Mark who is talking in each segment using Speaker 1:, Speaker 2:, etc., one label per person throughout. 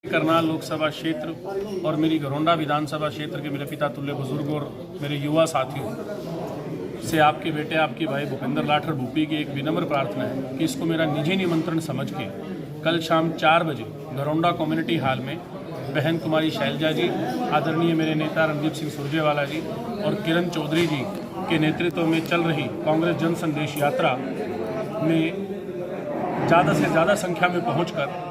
Speaker 1: करनाल लोकसभा क्षेत्र और मेरी घरौंडा विधानसभा क्षेत्र के मेरे पिता तुल्य बुजुर्ग और मेरे युवा साथियों से आपके बेटे आपके भाई भूपेंद्र लाठर भूपी की एक विनम्र प्रार्थना है कि इसको मेरा निजी निमंत्रण समझ के कल शाम 4 बजे घरौंडा कम्युनिटी हॉल में बहन कुमारी शैलजा जी, आदरणीय मेरे नेता रणदीप सिंह सुरजेवाला जी और किरण चौधरी जी के नेतृत्व में चल रही कांग्रेस जन संदेश यात्रा में ज़्यादा से ज़्यादा संख्या में पहुंचकर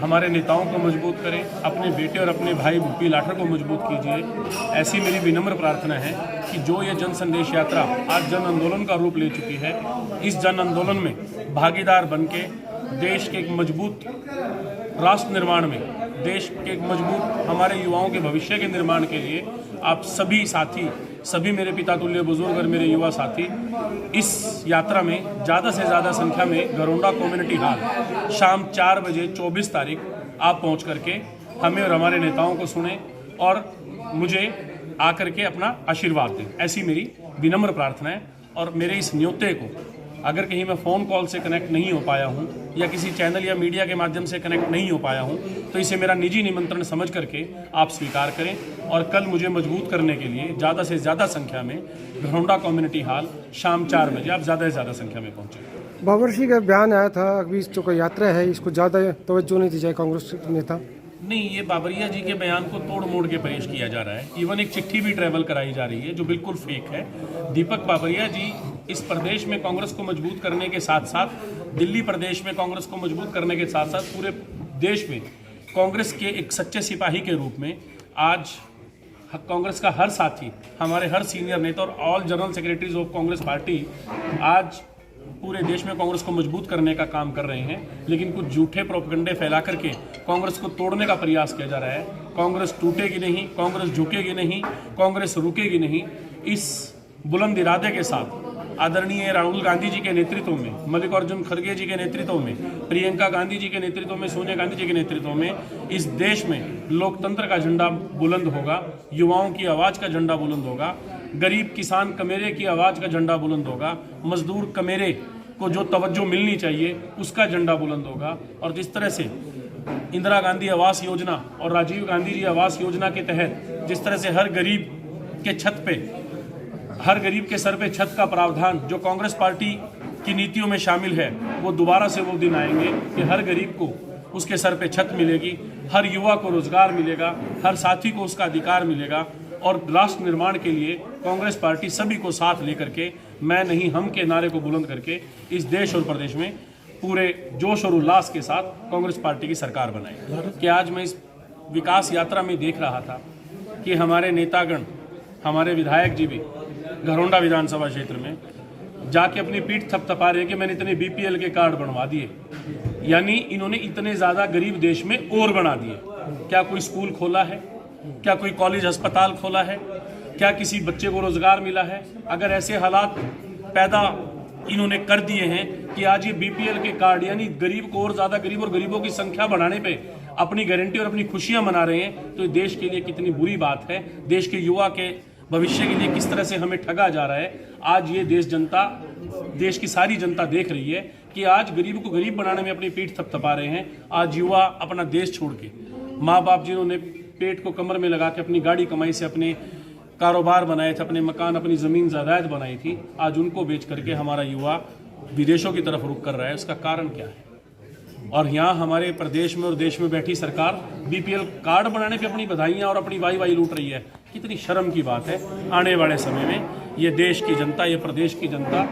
Speaker 1: हमारे नेताओं को मजबूत करें, अपने बेटे और अपने भाई भूपी लाठर को मजबूत कीजिए। ऐसी मेरी विनम्र प्रार्थना है कि जो ये जन संदेश यात्रा आज जन आंदोलन का रूप ले चुकी है, इस जन आंदोलन में भागीदार बनके देश के एक मजबूत राष्ट्र निर्माण में, देश के एक मजबूत हमारे युवाओं के भविष्य के निर्माण के लिए आप सभी साथी, सभी मेरे पिता तुल्य बुजुर्ग और मेरे युवा साथी इस यात्रा में ज़्यादा से ज़्यादा संख्या में घरौंडा कम्युनिटी हॉल शाम 4 बजे 24 तारीख आप पहुंच करके हमें और हमारे नेताओं को सुने और मुझे आकर के अपना आशीर्वाद दें। ऐसी मेरी विनम्र प्रार्थना है। और मेरे इस न्योते को अगर कहीं मैं फ़ोन कॉल से कनेक्ट नहीं हो पाया हूं या किसी चैनल या मीडिया के माध्यम से कनेक्ट नहीं हो पाया हूं तो इसे मेरा निजी निमंत्रण समझ करके आप स्वीकार करें और कल मुझे मजबूत करने के लिए ज़्यादा से ज़्यादा संख्या में घरौंडा कम्युनिटी हॉल शाम 4 बजे आप ज़्यादा से ज़्यादा संख्या में पहुँचें।
Speaker 2: बाबर सिंह का बयान आया था अभी जो कोई यात्रा है इसको ज़्यादा तवज्जो नहीं दी जाए कांग्रेस नेता।
Speaker 1: नहीं, ये बाबरिया जी के बयान को तोड़ मोड़ के पेश किया जा रहा है। इवन एक चिट्ठी भी ट्रैवल कराई जा रही है जो बिल्कुल फेक है। दीपक बाबरिया जी इस प्रदेश में कांग्रेस को मजबूत करने के साथ साथ, दिल्ली प्रदेश में कांग्रेस को मजबूत करने के साथ साथ पूरे देश में कांग्रेस के एक सच्चे सिपाही के रूप में आज कांग्रेस का हर साथी, हमारे हर सीनियर नेता और all general secretaries of Congress party आज पूरे देश में कांग्रेस को मजबूत करने का काम कर रहे हैं। लेकिन कुछ झूठे प्रोपेगेंडे फैला करके कांग्रेस को तोड़ने का प्रयास किया जा रहा है। कांग्रेस टूटेगी नहीं, कांग्रेस झुकेगी नहीं, कांग्रेस रुकेगी नहीं। इस बुलंद इरादे के साथ आदरणीय राहुल गांधी जी के नेतृत्व में, मल्लिकार्जुन खड़गे जी के नेतृत्व में, प्रियंका गांधी जी के नेतृत्व में, सोनिया गांधी जी के नेतृत्व में इस देश में लोकतंत्र का झंडा बुलंद होगा, युवाओं की आवाज़ का झंडा बुलंद होगा, गरीब किसान कमेरे की आवाज़ का झंडा बुलंद होगा, मजदूर कमेरे को जो तवज्जो मिलनी चाहिए उसका झंडा बुलंद होगा। और जिस तरह से इंदिरा गांधी आवास योजना और राजीव गांधी जी आवास योजना के तहत जिस तरह से हर गरीब के छत पे, हर गरीब के सर पे छत का प्रावधान जो कांग्रेस पार्टी की नीतियों में शामिल है, वो दोबारा से वो दिन आएंगे कि हर गरीब को उसके सर पे छत मिलेगी, हर युवा को रोजगार मिलेगा, हर साथी को उसका अधिकार मिलेगा। और राष्ट्र निर्माण के लिए कांग्रेस पार्टी सभी को साथ लेकर के मैं नहीं हम के नारे को बुलंद करके इस देश और प्रदेश में पूरे जोश और उल्लास के साथ कांग्रेस पार्टी की सरकार बनाई। कि आज मैं इस विकास यात्रा में देख रहा था कि हमारे नेतागण, हमारे विधायक जी भी घरौंडा विधानसभा क्षेत्र में जाके अपनी पीठ थपथपा रहे कि मैंने इतने बीपीएल के कार्ड बनवा दिए, यानी इन्होंने इतने ज़्यादा गरीब देश में और बना दिए। क्या कोई स्कूल खोला है? क्या कोई कॉलेज अस्पताल खोला है? क्या किसी बच्चे को रोजगार मिला है? अगर ऐसे हालात पैदा इन्होंने कर दिए हैं कि आज ये बीपीएल के कार्ड यानी गरीब को और ज़्यादा गरीब और गरीबों की संख्या बढ़ाने पे अपनी गारंटी और अपनी खुशियां मना रहे हैं, तो देश के लिए कितनी बुरी बात है। देश के युवा के भविष्य के लिए किस तरह से हमें ठगा जा रहा है। आज ये देश की सारी जनता देख रही है कि आज गरीब को गरीब बनाने में अपनी पीठ थपथपा रहे हैं। आज युवा अपना देश छोड़ के, माँ बाप जिन्होंने पेट को कमर में लगा के अपनी गाड़ी कमाई से अपने कारोबार बनाए थे, अपने मकान, अपनी ज़मीन जायदाद बनाई थी, आज उनको बेच करके हमारा युवा विदेशों की तरफ रुख कर रहा है। उसका कारण क्या है? और यहाँ हमारे प्रदेश में और देश में बैठी सरकार बीपीएल कार्ड बनाने पे अपनी बधाइयाँ और अपनी वाई लूट रही है। कितनी शर्म की बात है। आने वाले समय में ये देश की जनता, ये प्रदेश की जनता,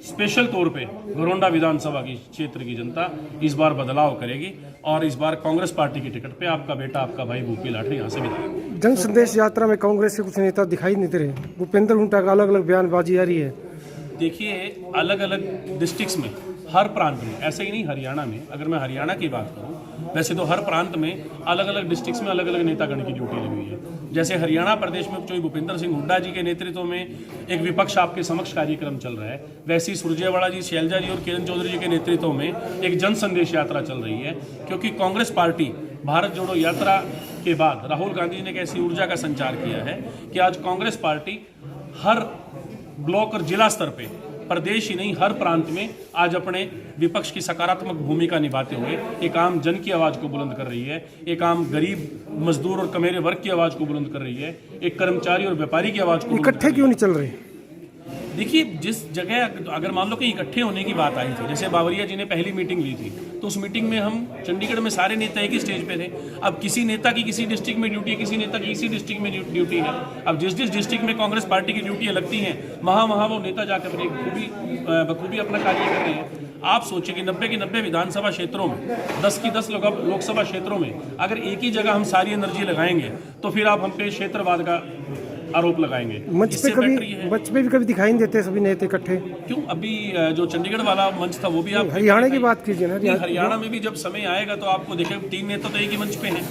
Speaker 1: स्पेशल तौर पे घरौंडा विधानसभा की क्षेत्र की जनता इस बार बदलाव करेगी और इस बार कांग्रेस पार्टी की टिकट पे आपका बेटा, आपका भाई भूपी लाठर यहाँ से विधायक।
Speaker 2: जन संदेश यात्रा में कांग्रेस के कुछ नेता दिखाई नहीं दे रहे। भूपेंद्र हुड्डा का अलग अलग बयानबाजी आ रही है।
Speaker 1: देखिए, अलग अलग डिस्ट्रिक्ट्स में, हर प्रांत में, ऐसे ही नहीं हरियाणा में, अगर मैं हरियाणा की बात करूं, वैसे तो हर प्रांत में अलग अलग डिस्ट्रिक्ट्स में अलग अलग नेतागण की ड्यूटी लगी हुई है। जैसे हरियाणा प्रदेश में जो भूपेंद्र सिंह हुड्डा जी के नेतृत्व में एक विपक्ष आपके समक्ष कार्यक्रम चल रहा है, वैसे ही सुरजेवाला जी, शैलजा जी और किरण चौधरी जी के नेतृत्व में एक जन संदेश यात्रा चल रही है। क्योंकि कांग्रेस पार्टी भारत जोड़ो यात्रा के बाद राहुल गांधी जी ने एक ऐसी ऊर्जा का संचार किया है कि आज कांग्रेस पार्टी हर ब्लॉक और जिला स्तर पे प्रदेश ही नहीं हर प्रांत में आज अपने विपक्ष की सकारात्मक भूमिका निभाते हुए एक आम जन की आवाज़ को बुलंद कर रही है, एक आम गरीब मजदूर और कमेरे वर्ग की आवाज़ को बुलंद कर रही है, एक कर्मचारी और व्यापारी की आवाज़ को बुलंद कर
Speaker 2: इकट्ठे
Speaker 1: रही है।
Speaker 2: क्यों नहीं चल रहे?
Speaker 1: देखिए, जिस जगह अगर मान लो कि इकट्ठे होने की बात आई थी, जैसे बावरिया जी ने पहली मीटिंग ली थी, तो उस मीटिंग में हम चंडीगढ़ में सारे नेता एक ही स्टेज पे थे। अब किसी नेता की किसी डिस्ट्रिक्ट में ड्यूटी है, किसी नेता की किसी डिस्ट्रिक्ट में ड्यूटी है। अब जिस जिस डिस्ट्रिक्ट में कांग्रेस पार्टी की ड्यूटियाँ लगती हैं, वहाँ वो नेता जाकर अपनी बखूबी अपना कार्य कर रहे हैं। आप सोचिए कि 90 के 90 विधानसभा क्षेत्रों में 10 की 10 लोकसभा क्षेत्रों में अगर एक ही जगह हम सारी एनर्जी लगाएंगे तो फिर आप हम पे क्षेत्रवाद का आरोप लगाएंगे।
Speaker 2: मंच पे भी कभी दिखाई नहीं देते सभी नेता इकट्ठे
Speaker 1: क्यों? अभी जो चंडीगढ़ वाला मंच था वो भी आप
Speaker 2: हरियाणा की बात कीजिए ना।
Speaker 1: हरियाणा में भी जब समय आएगा तो आपको देखें 3 नेता तो एक ही मंच पे हैं,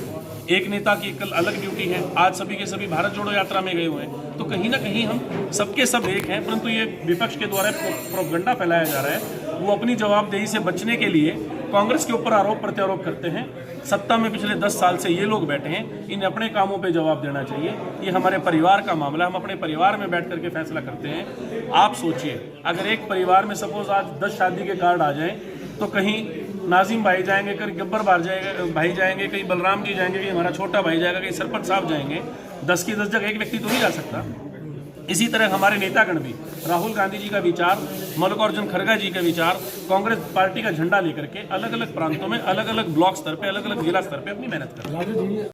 Speaker 1: एक नेता की कल अलग ड्यूटी है। आज सभी के सभी भारत जोड़ो यात्रा में गए हुए हैं, तो कहीं ना कहीं हम सबके सब एक हैं, परंतु ये विपक्ष के द्वारा प्रोपगंडा फैलाया जा रहा है। वो अपनी जवाबदेही से बचने के लिए कांग्रेस के ऊपर आरोप प्रत्यारोप करते हैं। सत्ता में पिछले 10 साल से ये लोग बैठे हैं, इन्हें अपने कामों पे जवाब देना चाहिए। ये हमारे परिवार का मामला है, हम अपने परिवार में बैठ करके फैसला करते हैं। आप सोचिए, अगर एक परिवार में सपोज आज 10 शादी के कार्ड आ जाएं, तो कहीं नाजिम भाई जाएंगे, कहीं गब्बर भाई जाएंगे, कहीं बलराम जी जाएंगे, कहीं हमारा छोटा भाई जाएगा, कहीं सरपंच साहब जाएंगे। 10 की 10 जगह एक व्यक्ति तो नहीं जा सकता। इसी तरह हमारे नेतागण भी, राहुल गांधी जी का विचार, मल्लिकार्जुन खड़गे जी का विचार, कांग्रेस पार्टी का झंडा लेकर के अलग अलग प्रांतों में, अलग अलग ब्लॉक स्तर पे, अलग अलग जिला स्तर पे अपनी मेहनत करते हैं।